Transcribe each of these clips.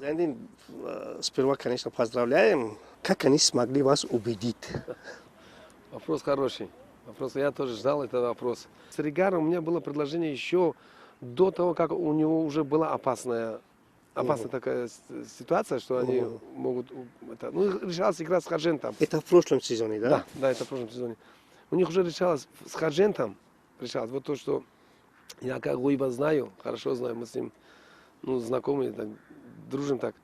Зайнидин, сперва, конечно, поздравляем. Как они смогли вас убедить? Вопрос хороший. Вопрос, я тоже ждал этот вопрос. С Ригаром у меня было предложение еще до того, как у него уже была опасная такая ситуация, что они могут... решалась игра с Хаджентом. Это в прошлом сезоне, да? Да, да, это в прошлом сезоне. У них уже решалось с Хаджентом. Решалось. Вот то, что я как Гуиба знаю, хорошо знаю, мы с ним знакомы, так, дружим так.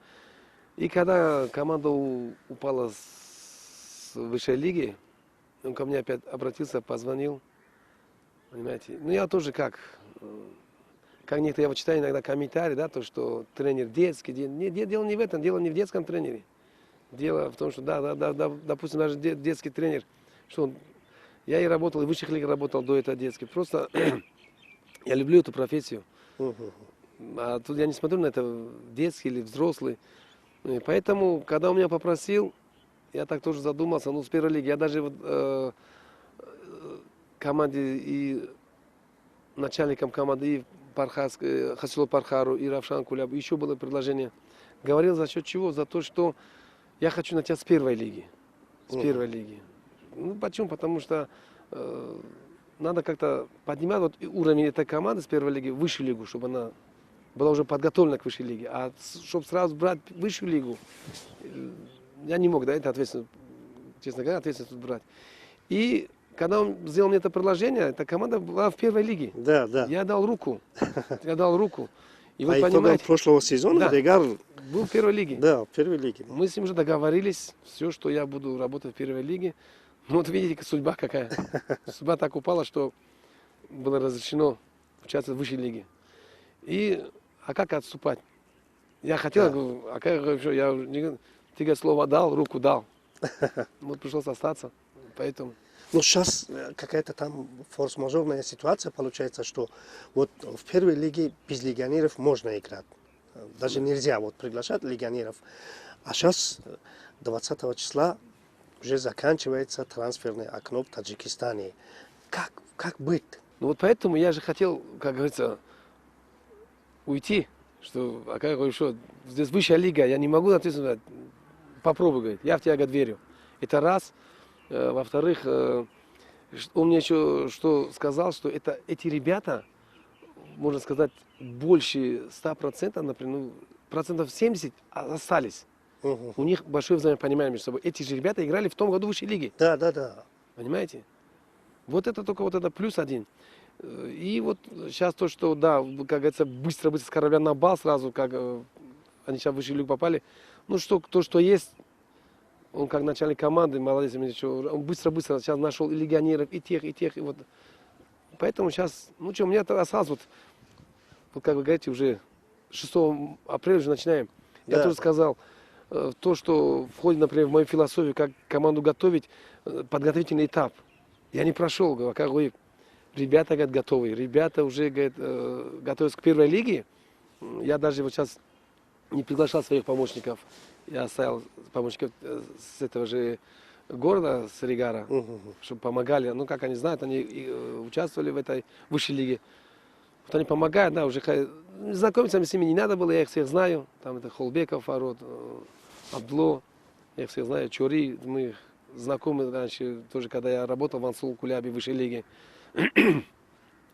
И когда команда упала с высшей лиги, он ко мне опять обратился, позвонил. Понимаете? Ну я тоже как некоторые, я вот читаю иногда комментарии, да, то, что тренер детский. Нет, дело не в этом, дело не в детском тренере. Дело в том, что допустим, даже детский тренер, что я и работал, и в высших лигах работал до этого детский. Просто я люблю эту профессию. А тут я не смотрю на это, детский или взрослый. И поэтому, когда он меня попросил, я так тоже задумался, с первой лиги. Я даже вот команде и начальником команды и Хасилу Пархару и Равшан Кулябу еще было предложение. Говорил за счет чего? За то, что я хочу начать с первой лиги. С первой лиги. Почему? Потому что надо как-то поднимать вот уровень этой команды с первой лиги в высшую лигу, чтобы она была уже подготовлена к высшей лиге. А чтобы сразу брать высшую лигу, я не мог, да, это ответственность, честно говоря, ответственность тут брать. И когда он сделал мне это предложение, эта команда была в первой лиге. Да, да. Я дал руку. И по итогам прошлого сезона Ригар был в первой лиге. Да, в первой лиге. Мы с ним уже договорились, все, что я буду работать в первой лиге. Вот видите, судьба какая. Судьба так упала, что было разрешено участвовать в высшей лиге. А как отступать? Я хотел, говорю, а как еще? Ты говоришь, слово дал, руку дал. Вот пришлось остаться. Поэтому. Ну, сейчас какая-то там форс-мажорная ситуация получается, что вот в первой лиге без легионеров можно играть. Даже нельзя вот приглашать легионеров. А сейчас 20 числа уже заканчивается трансферное окно в Таджикистане. Как быть? Ну вот поэтому я же хотел, как говорится, уйти. А как говорю, что здесь высшая лига, я не могу ответственно попробуй, говорит, я в тебя, говорит, верю. Это раз. Во-вторых, он мне еще что сказал, что эти ребята, можно сказать, больше 100%, например, процентов 70 остались. У них большое взаимопонимание между собой. Эти же ребята играли в том году в высшей лиге. Да. Понимаете? Вот это только вот это плюс один. И вот сейчас то, что, да, как говорится, быстро с корабля на бал сразу, как они сейчас в высшую лигу попали. То, что есть, он как начальник команды, молодец, он быстро сейчас нашел и легионеров, и тех, и вот. Поэтому сейчас, у меня осталось вот как вы говорите, уже 6 апреля уже начинаем. Я тоже сказал, то, что входит, например, в мою философию, как команду готовить, подготовительный этап. Я не прошел, говорю, как вы, ребята, говорят, готовы, ребята уже, говорят, готовятся к первой лиге. Я даже вот сейчас не приглашал своих помощников. Я оставил помощников с этого же города, с Ригара, чтобы помогали. Как они знают, они участвовали в этой высшей лиге. Вот они помогают, да, уже знакомиться с ними не надо было, я их всех знаю. Там это Холбеков, Фарод, Абдло, я их всех знаю, Чори, мы знакомы раньше, тоже когда я работал в Ансул Кулябе в высшей лиге.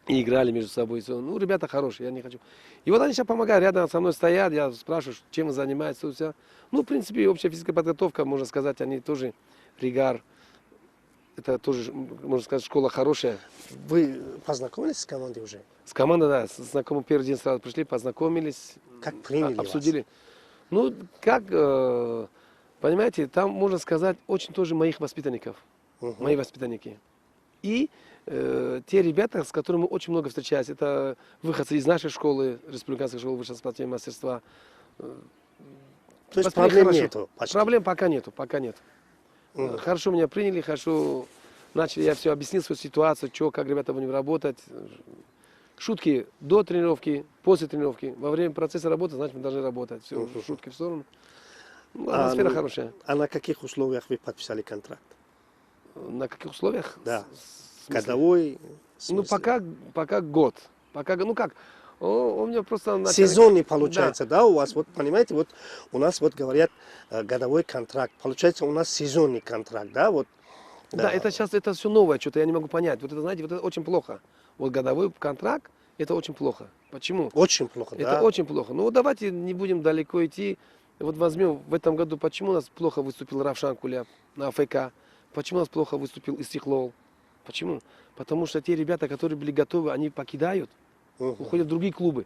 И играли между собой. Ребята хорошие, я не хочу. И вот они сейчас помогают, рядом со мной стоят, я спрашиваю, чем вы занимаетесь. В принципе, общая физическая подготовка, можно сказать, они тоже, Ригар, это тоже, можно сказать, школа хорошая. Вы познакомились с командой уже? С командой, да, знакомы первый день сразу пришли, познакомились. Как приняли обсудили. Вас? Понимаете, там, можно сказать, очень тоже моих воспитанников. Мои воспитанники. И те ребята, с которыми очень много встречаюсь, это выходцы из нашей школы, Республиканской школы высшего спортивного мастерства. То есть проблем нету? Проблем пока нету. Хорошо меня приняли, хорошо начали, я все объяснил свою ситуацию, как ребята будем работать. Шутки до тренировки, после тренировки, во время процесса работы, значит, мы должны работать. Все, шутки в сторону. Атмосфера хорошая. А на каких условиях вы подписали контракт? На каких условиях? Да. Годовой? Пока год. Он мне просто... Сезонный получается, да, у вас, вот понимаете, вот у нас вот говорят годовой контракт, получается у нас сезонный контракт, да, вот. Да, это сейчас это все новое, что-то я не могу понять. Вот это, знаете, вот это очень плохо. Вот годовой контракт, это очень плохо. Почему? Очень плохо, Это да. очень плохо. Ну вот давайте не будем далеко идти. Вот возьмем в этом году, почему у нас плохо выступил Равшан Куляб на АФК, почему у нас плохо выступил Истихлол. Почему? Потому что те ребята, которые были готовы, они покидают, уходят в другие клубы.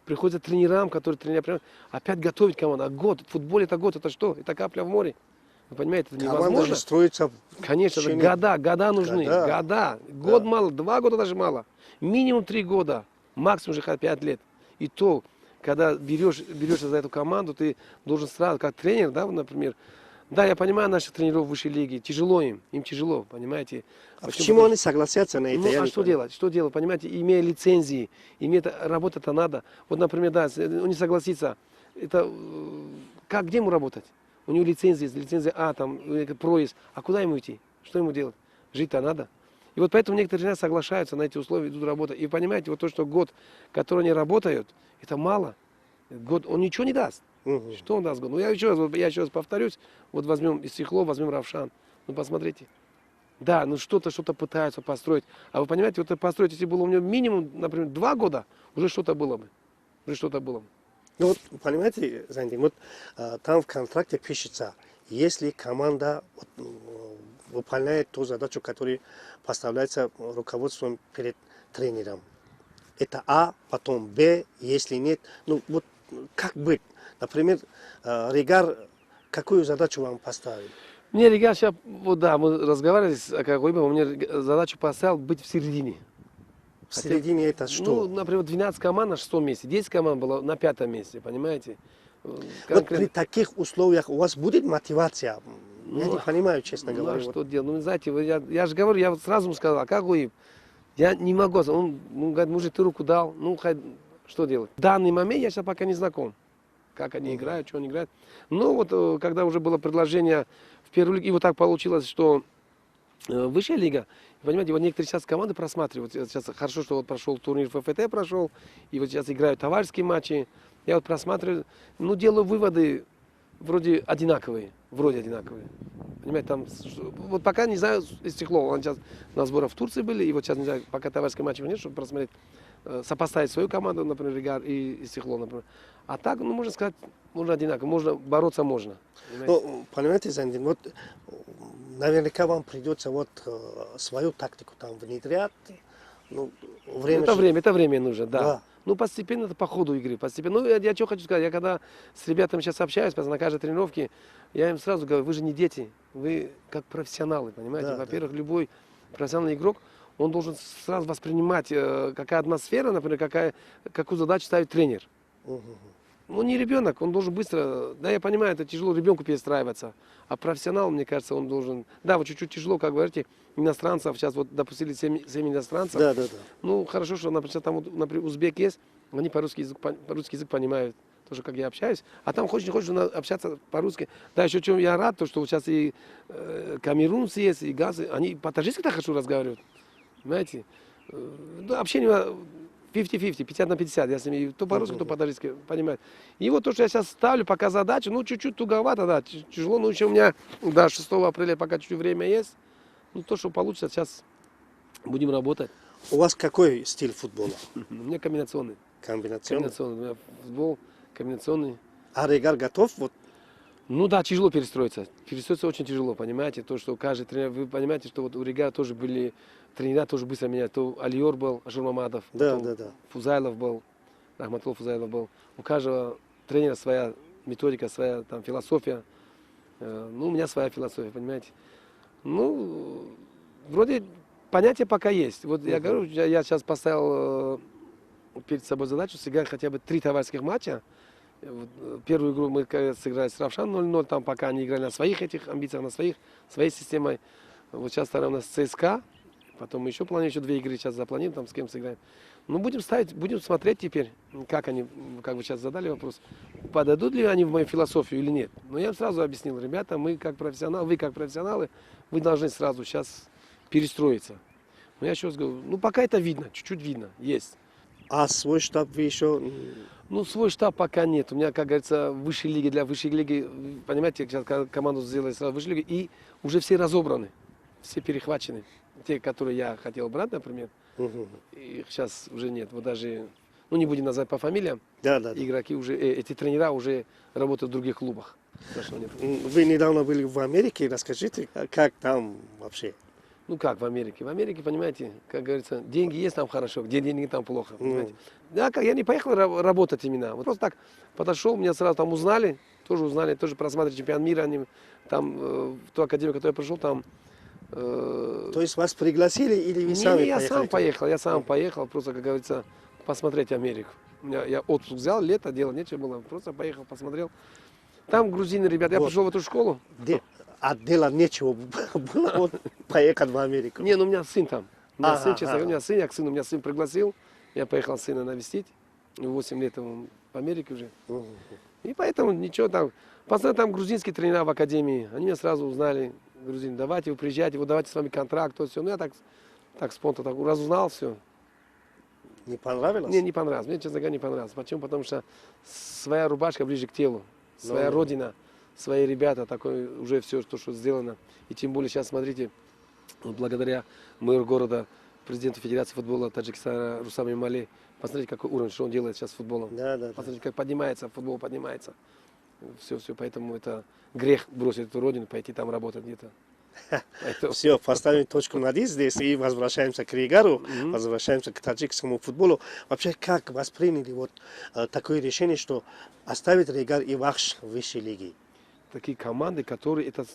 Приходят тренерам, которые тренера опять готовить команду. А год, в футболе это год, это что? Это капля в море. Вы понимаете, это Команда невозможно. же строится. Конечно, это года нужны. Года. Год мало, 2 года даже мало. Минимум 3 года, максимум же 5 лет. И то, когда берешься за эту команду, ты должен сразу, как тренер, да, например. Да, я понимаю наших тренеров высшей лиги, тяжело им тяжело, понимаете. А почему они согласятся на это? Ну, а что делать? Что делать? Понимаете, имея лицензии, работать-то надо. Вот, например, да, он не согласится. Это где ему работать? У него лицензия А, там, проезд. А куда ему идти? Что ему делать? Жить-то надо. И вот поэтому некоторые тренеры соглашаются на эти условия, идут работать. И понимаете, вот то, что год, который они работают, это мало. Год, он ничего не даст. Что он даст год? Ну, я еще раз повторюсь, вот возьмем Истихло, возьмем Равшан. Ну, посмотрите. Да, ну что-то пытаются построить. А вы понимаете, вот это построить, если было у него минимум, например, 2 года, уже что-то было бы. Ну вот, понимаете, Зандин, вот там в контракте пишется, если команда выполняет ту задачу, которая поставляется руководством перед тренером. Это А, потом Б, если нет, ну вот как быть? Например, Ригар какую задачу вам поставил? Мне Ригар сейчас, вот да, мы разговаривали, он мне задачу поставил быть в середине. В середине это что? Ну, например, 12 команд на 6 месте, 10 команд было на 5 месте, понимаете? Вот при таких условиях у вас будет мотивация? Я не понимаю, честно говоря. Что делать? Ну, знаете, я же говорю, я вот сразу ему сказал, а как вы? Я не могу. Он говорит, мужик, ты руку дал, ну, что делать? В данный момент я сейчас пока не знаком, как они играют, что они играют. Но вот когда уже было предложение в первую лигу, и вот так получилось, что высшая лига, понимаете, вот некоторые сейчас команды просматривают. Сейчас хорошо, что вот прошел турнир ФФТ, прошел, и вот сейчас играют товарищеские матчи. Я вот просматриваю, ну, делаю выводы вроде одинаковые. Понимаете, там, вот пока не знаю, Истихло, он сейчас на сборах в Турции были, и вот сейчас не знаю, пока товарищеские матчи нет, чтобы просмотреть, сопоставить свою команду, например, Ригар и Истихло, например. А так, ну, можно сказать, можно одинаково, бороться можно. Ну, понимаете, Зандин, вот наверняка вам придется вот свою тактику там внедрять. Ну, Это время нужно, да. Ну, постепенно, это по ходу игры. Постепенно. Ну, я что хочу сказать, я когда с ребятами сейчас общаюсь, на каждой тренировке, я им сразу говорю, вы же не дети, вы как профессионалы, понимаете? Да, Во-первых, любой профессиональный игрок, он должен сразу воспринимать, какая атмосфера, например, какую задачу ставит тренер. Ну, не ребенок, он должен быстро, да, я понимаю, это тяжело ребенку перестраиваться, а профессионал, мне кажется, он должен, да, вот чуть-чуть тяжело, как говорите, иностранцев, сейчас вот допустили 7 иностранцев. Да. Ну, хорошо, что, например, там, например, узбек есть, они по-русски язык понимают, тоже как я общаюсь, а там хочешь не хочешь общаться по-русски. Да, еще чем я рад, то, что вот сейчас и камерунцы есть, и газы, они по-таджикски так хорошо разговаривают, понимаете? Да, общение 50-50, 50 на 50, я с ними то по-русски, то по-таджикски понимаю. И вот то, что я сейчас ставлю, пока задачу, ну, чуть-чуть туговато, да, тяжело, но еще у меня до 6 апреля пока чуть-чуть время есть. Ну, то, что получится, сейчас будем работать. У вас какой стиль футбола? У меня комбинационный. Комбинационный? У меня футбол комбинационный. А Ригар готов? Вот. Ну да, тяжело перестроиться. Перестроиться очень тяжело, понимаете? То, что каждый тренер, вы понимаете, что вот у Ригара тоже были тренера, тоже быстро меняют. То Алиор был, Ашурмамадов, Да. Фузайлов был, Рахматулл Фузайлов был. У каждого тренера своя методика, своя там философия. Ну, у меня своя философия, понимаете? Ну, вроде понятие пока есть. Вот я говорю, я сейчас поставил перед собой задачу сыграть хотя бы 3 товарищеских матча. Первую игру мы сыграли с Равшан 0-0, там пока они играли на своих этих амбициях, на своей системой. Вот сейчас вторая у нас ЦСКА, потом мы еще планируем, еще 2 игры сейчас запланируем, там с кем сыграем. Ну, будем смотреть теперь, как они, как вы сейчас задали вопрос, подойдут ли они в мою философию или нет. Но я им сразу объяснил, ребята, мы как профессионалы, вы как профессионалы, вы должны сразу сейчас перестроиться. Но я еще раз говорю, ну, пока это видно, чуть-чуть видно, есть. А свой штаб вы еще... Ну, свой штаб пока нет. У меня, как говорится, высшей лиги, для высшей лиги, понимаете, сейчас команду сделали сразу высшей лиги, и уже все разобраны, все перехвачены. Те, которые я хотел брать, например, их сейчас уже нет. Вот даже, ну, не будем называть по фамилиям, Да, да, да. игроки уже, эти тренера уже работают в других клубах. Так что нет. Вы недавно были в Америке, расскажите, как там вообще? Ну как в Америке? В Америке, понимаете, как говорится, деньги есть там хорошо, где деньги там плохо. Понимаете? Да, как я не поехал работать именно. Вот просто так подошел, меня сразу там узнали, тоже просматривали чемпионат мира. Они, там в ту академию, в которую я пришел, там... То есть вас пригласили или вы не, сами не, поехали? я сам поехал, просто, как говорится, посмотреть Америку. Я отпуск взял, лето, дело нечего было, просто поехал, посмотрел. Там грузины, ребята, я Вот. пришел в эту школу. А дела нечего было вот поехать в Америку. Не, ну у меня сын там. У меня сын, честно Ага. говоря, у меня сын, я к сыну, меня сын пригласил. Я поехал сына навестить. 8 лет ему в Америке уже. И поэтому ничего там. Посмотрел, там грузинские тренера в академии. Они меня сразу узнали. Грузин, давайте вы приезжайте, вот давайте с вами контракт, то все. Ну я так спонтанно так разузнал все. Не понравилось? Мне не понравилось. Мне, честно говоря, не понравилось. Почему? Потому что своя рубашка ближе к телу. Своя родина, свои ребята, такое уже все, что сделано. И тем более сейчас, смотрите, вот благодаря мэру города, президенту Федерации футбола Таджикистана Русам Имали, посмотрите, какой уровень, что он делает сейчас с футболом. Да, да, да. Посмотрите, как поднимается, футбол поднимается. Все, поэтому это грех бросить эту родину, пойти там работать где-то. Поэтому- Все, поставим точку над «и» здесь и возвращаемся к Ригару, возвращаемся к таджикскому футболу. Вообще, как восприняли вот такое решение, что оставить Ригар и Вахш в высшей лиге? Такие команды, которые это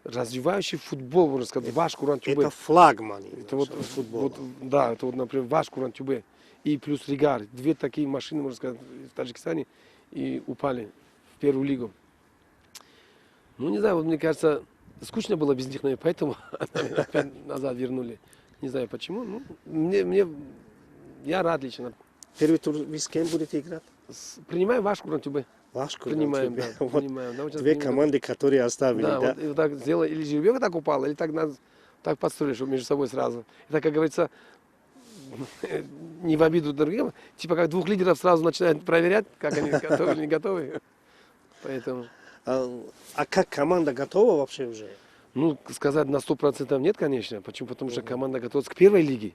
развивающий футбол, можно сказать, ваш Куран-Тюбе. Это флагман Это вот, футбола. вот, да, это вот, например, ваш Куран-Тюбе и плюс Ригар. Две такие машины, можно сказать, в Таджикистане и упали в первую лигу. Ну, не знаю, вот мне кажется, скучно было без них, наверное, поэтому опять назад вернули. Не знаю почему. Ну, я рад лично. Первый тур вы с кем будете играть? Принимаем ваш Куран-Тюбе. Ваш Принимаем, да. Вот Принимаем. Да, вот сейчас две принимаем. команды, которые оставили, Да, да? вот, и вот так сделали, или жеребьевка так упала, или так нас так подстроили, чтобы между собой сразу. Это, как говорится, не в обиду другим, типа как двух лидеров сразу начинают проверять, как они готовы или не готовы. Поэтому, А как команда готова вообще уже? ну, сказать на 100% нет, конечно. Почему? Потому что команда готовится к первой лиге.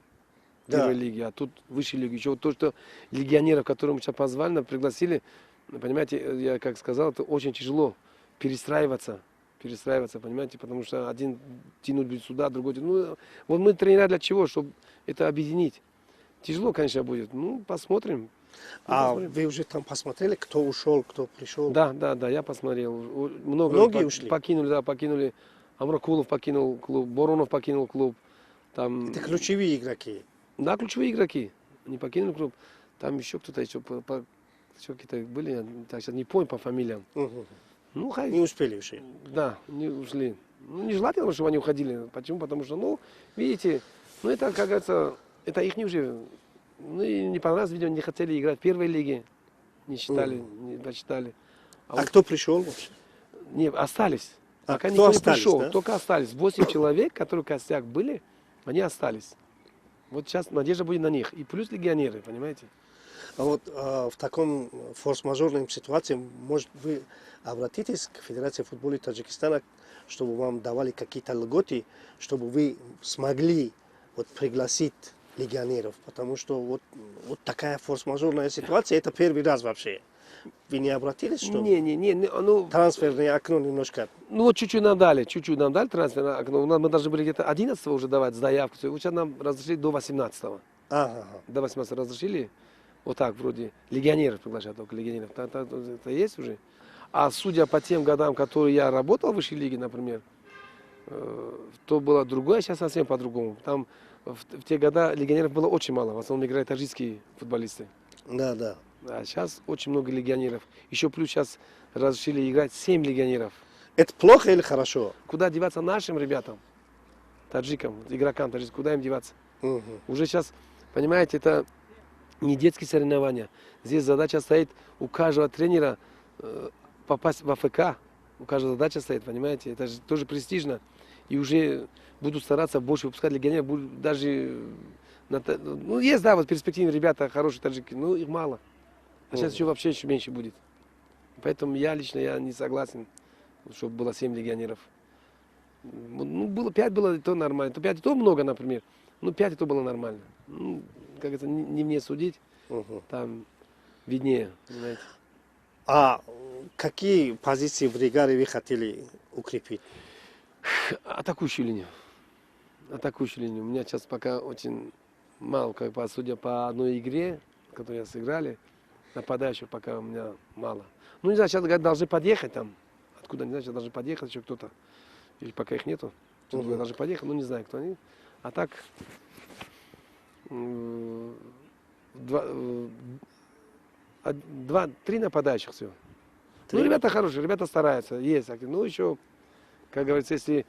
Да. Первой лиге, а тут высшей лиги. Еще вот то, что легионеров, которых мы сейчас позвали, пригласили, понимаете, я как сказал, это очень тяжело перестраиваться, понимаете, потому что один тянуть будет сюда, другой тянуть. Ну, вот мы тренера для чего? Чтобы это объединить. Тяжело, конечно, будет. Ну, посмотрим. А вы уже там посмотрели, кто ушел, кто пришел? Да, я посмотрел. Многие ушли? Покинули. Амракулов покинул клуб, Боронов покинул клуб. Там, Это ключевые игроки. да, ключевые игроки. Они покинули клуб. Там еще кто-то еще, еще какие-то были, я так сейчас не помню по фамилиям. Ну, хай. Не успели уже. Да, не ушли. Ну, нежелательно, чтобы они уходили. Почему? Потому что, ну, видите, ну, это, как говорится, это их не уже, ну, и не понравилось, видимо, не хотели играть в первой лиге. Не считали, не посчитали. А кто пришел вообще? Не, остались. А Пока кто никто не остались, пришел, да? только остались. 8 человек, которые костяк были, они остались. Вот сейчас надежда будет на них. И плюс легионеры, понимаете? А вот в таком форс-мажорной ситуации, может, вы обратитесь к Федерации футбола Таджикистана, чтобы вам давали какие-то льготы, чтобы вы смогли вот, пригласить легионеров, потому что вот такая форс-мажорная ситуация, это первый раз вообще. Вы не обратились, что Не, ну, трансферное окно немножко? ну вот чуть-чуть нам дали трансферное окно. Мы должны были где-то 11 уже давать заявку. Вот сейчас нам разрешили до 18-го. Ага. До 18 разрешили. Вот так вроде. Легионеров приглашают, только легионеров. Это есть уже. А судя по тем годам, которые я работал в высшей лиге, например, то было другое, сейчас совсем по-другому. Там в те года легионеров было очень мало. В основном играют таджикские футболисты. Да, да. А сейчас очень много легионеров. Еще плюс сейчас разрешили играть 7 легионеров. Это плохо или хорошо? Куда деваться нашим ребятам, таджикам, игрокам таджикам, куда им деваться? Уже сейчас, понимаете, это не детские соревнования. Здесь задача стоит у каждого тренера попасть в АФК. У каждого задача стоит, понимаете? Это же тоже престижно. И уже будут стараться больше выпускать легионеров, будут даже Ну, есть, да, вот перспективные ребята, хорошие таджики, но их мало. А сейчас еще вообще еще меньше будет. Поэтому я лично не согласен, чтобы было 7 легионеров. Ну, было 5 было, то нормально. То 5 то много, например. Ну, 5 то было нормально. Ну, как это, не мне судить, там виднее, понимаете. А какие позиции в Ригаре вы хотели укрепить? Атакующую линию. Атакующую линию. У меня сейчас пока очень мало, как бы, судя по одной игре, которую я сыграли, нападающих пока у меня мало. Ну, не знаю, сейчас говорят, должны подъехать там. Откуда, не знаю, сейчас должны подъехать еще кто-то. Или пока их нету. Что-то должны подъехать, ну, не знаю, кто они. А так, 3 нападающих всего. Ну, ребята хорошие, ребята стараются, есть. Ну, еще, как говорится, если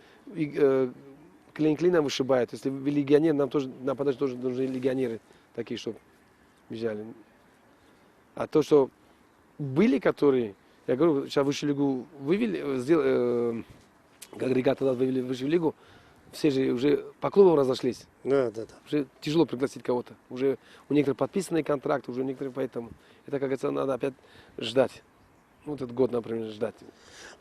клин клина вышибает, если вы легионер, нам тоже нападающие тоже нужны легионеры такие, чтобы бежали. А то, что были, которые, я говорю, сейчас высшую лигу вывели, как ребята вывели в высшую лигу, все же уже по клубам разошлись. Да. Уже тяжело пригласить кого-то. Уже у некоторых подписанный контракт, уже у некоторых, поэтому это, как говорится, надо опять ждать. Ну, этот год, например, ждать.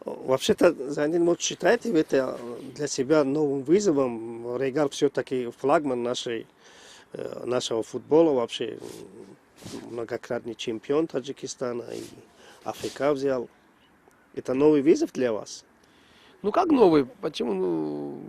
Вообще-то, Зайнин, вот считаете вы это для себя новым вызовом? Ригар все-таки флагман нашего футбола, вообще многократный чемпион Таджикистана, и Африка взял. Это новый вызов для вас? Ну, как новый? Почему? Ну,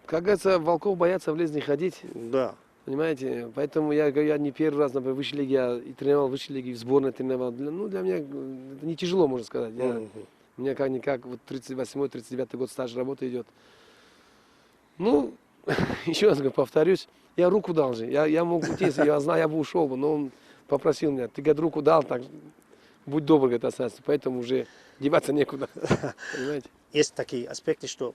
как говорится, волков боятся в лес не ходить. Да. Понимаете? Поэтому я говорю, я не первый раз, например, в высшей лиге, я и тренировал в высшей лиге, и в сборной тренировал. Для меня это не тяжело, можно сказать. У меня как-никак вот 38-39 год стаж работы идет. Ну, еще раз повторюсь, я руку дал же. Я мог уйти, если я знал, я бы ушел бы, но он попросил меня, ты, говорит, руку дал, так будь добр, говорит, остаться. Поэтому уже деваться некуда. Понимаете? Есть такие аспекты, что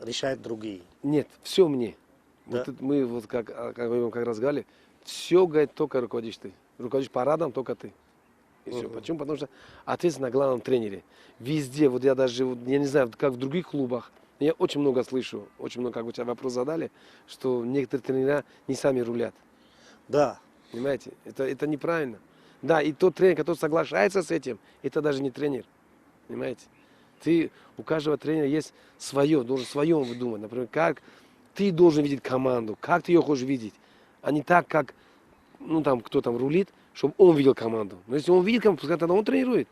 решают другие. Нет, все мне. Да? Вот мы, вот как мы как раз говорили, все, говорит, только руководишь ты. Руководишь парадом только ты. И все. Почему? Потому что ответственность на главном тренере. Везде, вот я даже, я не знаю, как в других клубах, я очень много слышу, очень много, как вы тебя вопрос задали, что некоторые тренера не сами рулят. Да. Понимаете? Это неправильно. Да, и тот тренер, который соглашается с этим, это даже не тренер. Понимаете? У каждого тренера есть свое, должен свое он выдумать. Например, как ты должен видеть команду, как ты ее хочешь видеть, а не так, как, ну, там, кто там рулит, чтобы он видел команду. Но если он видит команду, пускай тогда он тренирует.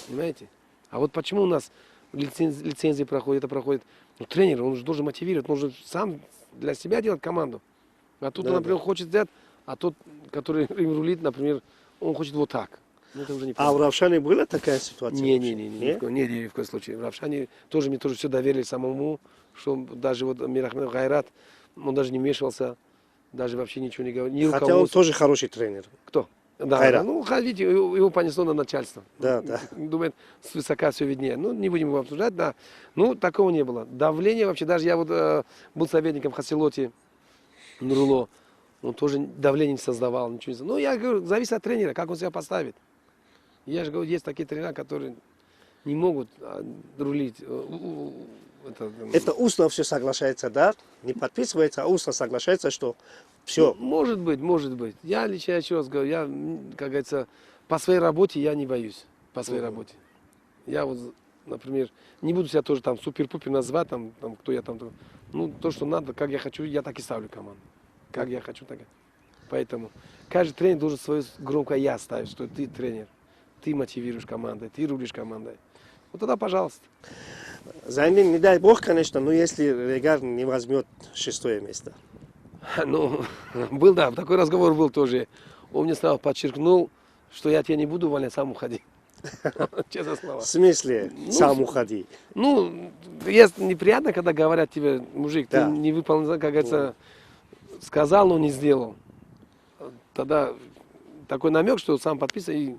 Понимаете? А вот почему у нас лицензии проходят, это проходит. Ну, тренер, он же должен мотивировать, он должен сам для себя делать команду. А тут, он, например, хочет сделать, а тот, который им рулит, например, он хочет вот так. Ну, это уже не А в Равшане была такая ситуация? Не, ни в коем случае. В Равшане мне тоже все доверили самому, что даже вот Мирахмед Гайрат, он даже не вмешивался, даже вообще ничего не говорил. Не Хотя он тоже хороший тренер. Кто? Да, Гайрат. ну, видите, его понесло на начальство. Да. Думает, свысока все виднее. Ну, не будем его обсуждать, да. Ну, такого не было. Давление вообще, даже я вот был советником Хасилоти Нуруло, он тоже давление не создавал, ничего не создавал. Ну, я говорю, зависит от тренера, как он себя поставит. Я же говорю, есть такие тренера, которые не могут рулить. Это устно все соглашается, да? Не подписывается, а устно соглашается, что все. Ну, может быть. Я лично еще раз говорю, я, как говорится, по своей работе я не боюсь. По своей работе. Я вот, например, не буду себя тоже там супер-пупер назвать, там, кто я там. Ну, то, что надо, как я хочу, я так и ставлю команду. Как я хочу, так и. Поэтому каждый тренер должен свое громкое я ставить, что ты тренер. Ты мотивируешь командой, ты рулишь командой. Вот тогда, пожалуйста. Зайнин, не дай бог, конечно, но если Ригар не возьмет 6-е место. Ну, был, да, такой разговор был тоже. Он мне сразу подчеркнул, что я тебя не буду увольнять, сам уходи. Честное слово. В смысле, сам уходи? Ну, есть неприятно, когда говорят тебе, мужик, ты не выполнил, как говорится, сказал, но не сделал. Тогда такой намек, что сам подписан и...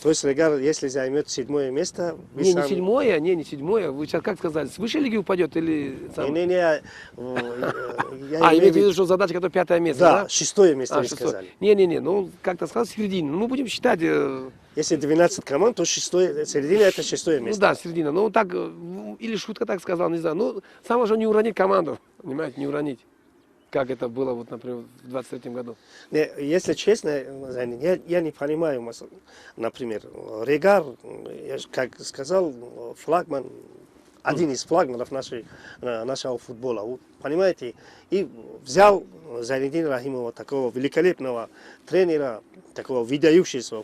То есть Ригар, если займет 7-е место, вы не сами... не седьмое. Вы сейчас как сказали, с высшей лиги упадет или... Не, я имеете в виду, что задача, которая 5-е место, да? Да, 6-е место вы сказали. Не, ну как-то сказал середина. Ну, мы будем считать... Если 12 команд, то 6-е, середина это 6-е место. Ну да, середина. Ну так, или шутка так сказал, не знаю. Ну, самое же не уронить команду, понимаете, не уронить. как это было, вот, например, в 23-м году. Не, если честно, я не понимаю, например, Регар, я как сказал, флагман, один из флагманов нашего футбола, вот, понимаете, и взял Зайниддина Рахимова, такого великолепного тренера, такого выдающегося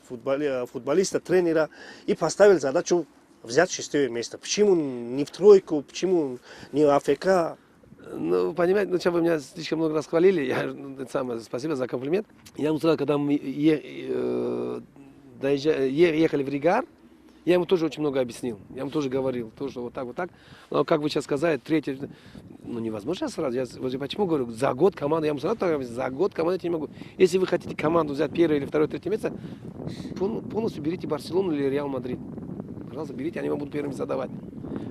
футболиста, тренера, и поставил задачу взять 6-е место. Почему не в тройку, почему не в АФК? Ну, понимаете, ну, вы меня слишком много раз хвалили, спасибо за комплимент. Я ему сказал, когда мы ехали в Ригар, я ему тоже очень много объяснил. Я ему тоже говорил, тоже вот так, вот так. Но как вы сейчас сказали, третье, ну невозможно сразу. Я почему говорю, за год команду, я ему сразу так говорю, за год команду я не могу. Если вы хотите команду взять первое или второе, третье место, полностью берите Барселону или Реал Мадрид. Пожалуйста, берите, они вам будут первыми задавать.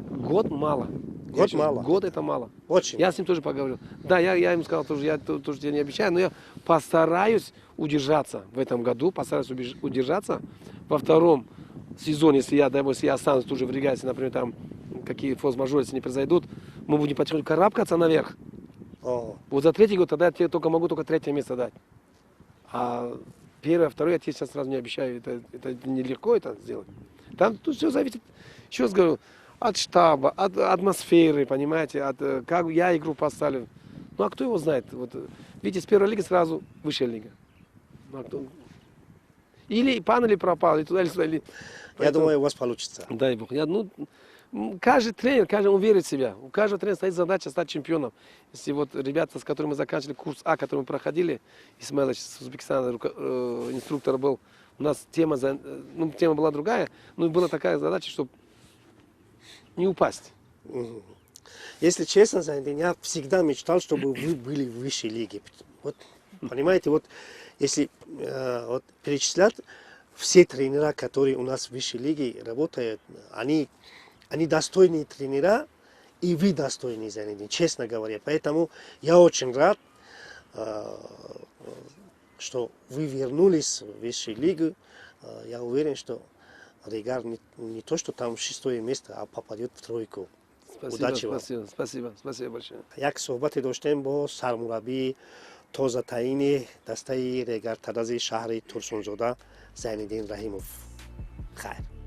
Год мало. Год мало. Год это мало. Очень. Я с ним тоже поговорил. Да, я ему сказал, тоже, я тоже тебе не обещаю, но я постараюсь удержаться в этом году, постараюсь удержаться во втором сезоне, если я останусь тоже в Риге, если, например, там какие форс-мажоры, если не произойдут, мы будем потихоньку карабкаться наверх. О. Вот за третий год тогда я тебе могу только третье место дать. А первое, второе я тебе сейчас сразу не обещаю, это нелегко это сделать. Там тут все зависит, еще раз говорю, от штаба, от атмосферы, понимаете, от как я игру поставлю. Ну а кто его знает? Вот, видите, с первой лиги сразу высшая лига. Ну, а кто? Или пан, или пропал, или туда, или сюда. Или... Я думаю, у вас получится. Дай Бог. Каждый тренер, каждый он верит в себя. У каждого тренера стоит задача стать чемпионом. Если вот ребята, с которыми мы заканчивали курс А, который мы проходили, Исмаилович с Узбекистана, инструктор был, у нас тема была другая, но была такая задача, чтобы не упасть. Если честно, я всегда мечтал, чтобы вы были в высшей лиге. Вот, понимаете, вот если вот, перечислять все тренера, которые у нас в высшей лиге работают, они достойные тренера, и вы достойные Зайниддин, честно говоря. Поэтому я очень рад, что вы вернулись в высшую лигу. Я уверен, что Ригар не то, что там 6-е место, а попадет в тройку. Удачи вам. Спасибо большое. Як суҳбате доштем бо сармураббии тозатарини дастаи Регар Тарази шаҳри Турсунзода Зайниддин Раҳимов. Хайр.